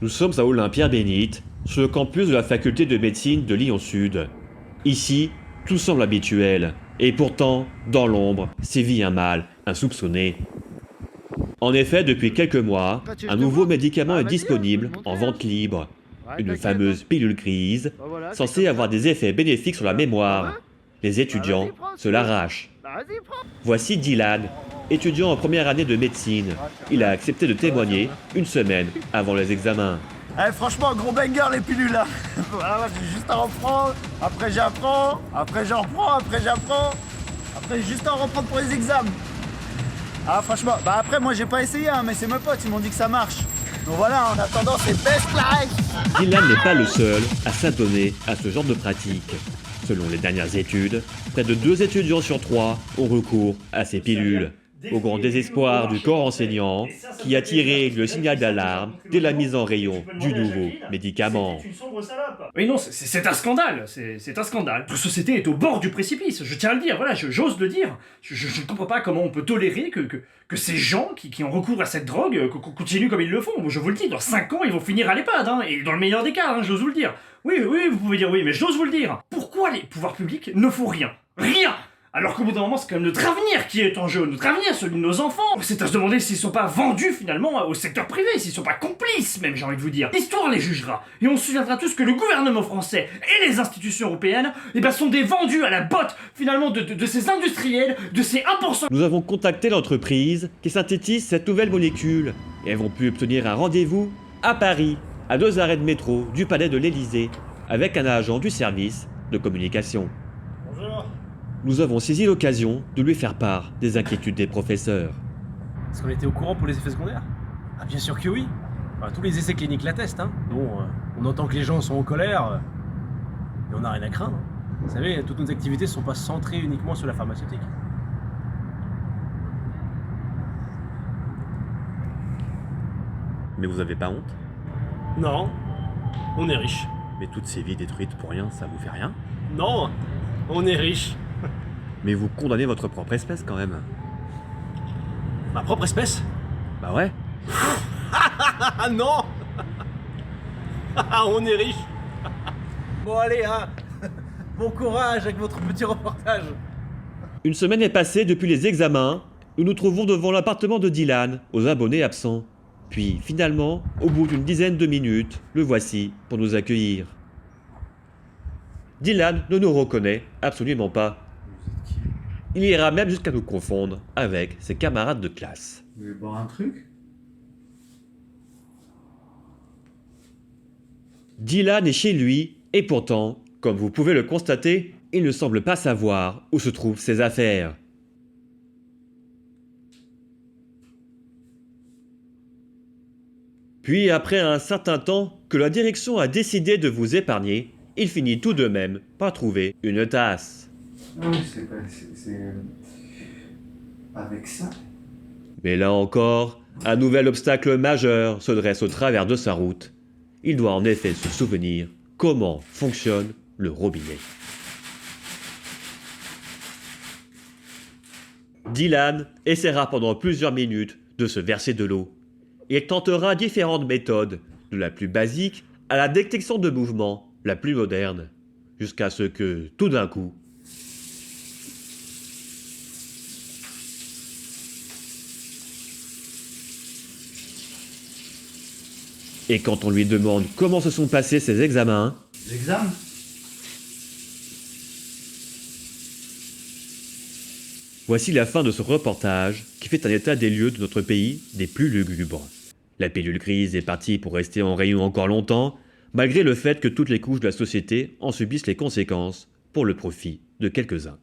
Nous sommes à Olympia-Bénite, sur le campus de la faculté de médecine de Lyon Sud. Ici, tout semble habituel, et pourtant, dans l'ombre, sévit un mal insoupçonné. En effet, depuis quelques mois, un nouveau médicament est disponible en vente libre. Une fameuse pilule grise, censée avoir des effets bénéfiques sur la mémoire. Les étudiants se l'arrachent. Voici Dylan, étudiant en première année de médecine. Il a accepté de témoigner une semaine avant les examens. Franchement, gros banger les pilules là. Voilà, j'ai juste à reprendre, après j'apprends, après j'en reprends, après j'apprends, après juste à reprendre pour les examens. Franchement, après moi j'ai pas essayé, mais c'est mes potes, ils m'ont dit que ça marche. Donc voilà, en attendant c'est best life. Dylan n'est pas le seul à s'adonner à ce genre de pratique. Selon les dernières études, près de 2 étudiants sur 3 ont recours à ces pilules, au grand désespoir du corps enseignant qui a tiré le signal d'alarme dès la mise en rayon du nouveau médicament. Oui non, c'est un scandale, c'est un scandale. Notre société est au bord du précipice, je tiens à le dire, voilà, j'ose le dire. Je ne comprends pas comment on peut tolérer que ces gens qui ont recours à cette drogue continuent comme ils le font. Je vous le dis, dans 5 ans, ils vont finir à l'EHPAD, et dans le meilleur des cas, j'ose vous le dire. Oui, vous pouvez dire oui, mais j'ose vous le dire. Pourquoi les pouvoirs publics ne font rien? Rien! Alors qu'au bout d'un moment, c'est quand même notre avenir qui est en jeu, notre avenir, celui de nos enfants. C'est à se demander s'ils sont pas vendus finalement au secteur privé, s'ils sont pas complices même, j'ai envie de vous dire. L'histoire les jugera, et on se souviendra tous que le gouvernement français et les institutions européennes, sont des vendus à la botte finalement de ces industriels, de ces 1%. Nous avons contacté l'entreprise qui synthétise cette nouvelle molécule et avons pu obtenir un rendez-vous à Paris, à 2 arrêts de métro du palais de l'Élysée, avec un agent du service de communication. Bonjour. Nous avons saisi l'occasion de lui faire part des inquiétudes des professeurs. Est-ce qu'on était au courant pour les effets secondaires? Ah bien sûr que oui. Tous les essais cliniques l'attestent. Bon, on entend que les gens sont en colère, mais on n'a rien à craindre. Vous savez, toutes nos activités ne sont pas centrées uniquement sur la pharmaceutique. Mais vous avez pas honte? Non, on est riche. Mais toutes ces vies détruites pour rien, ça vous fait rien? Non, on est riche. Mais vous condamnez votre propre espèce quand même. Ma propre espèce? Bah ouais. Ah non. On est riche. Bon allez, bon courage avec votre petit reportage. Une semaine est passée depuis les examens. Nous nous trouvons devant l'appartement de Dylan, aux abonnés absents. Puis, finalement, au bout d'une dizaine de minutes, le voici pour nous accueillir. Dylan ne nous reconnaît absolument pas. Il ira même jusqu'à nous confondre avec ses camarades de classe. Vous voulez boire un truc? Dylan est chez lui, et pourtant, comme vous pouvez le constater, il ne semble pas savoir où se trouvent ses affaires. Puis, après un certain temps que la direction a décidé de vous épargner, il finit tout de même par trouver une tasse. Non, c'est avec ça. Mais là encore, un nouvel obstacle majeur se dresse au travers de sa route. Il doit en effet se souvenir comment fonctionne le robinet. Dylan essaiera pendant plusieurs minutes de se verser de l'eau. Il tentera différentes méthodes, de la plus basique à la détection de mouvements la plus moderne, jusqu'à ce que, tout d'un coup, et quand on lui demande comment se sont passés ses examens, L'examen? voici la fin de ce reportage qui fait un état des lieux de notre pays des plus lugubres. La pilule grise est partie pour rester en rayon encore longtemps, malgré le fait que toutes les couches de la société en subissent les conséquences pour le profit de quelques-uns.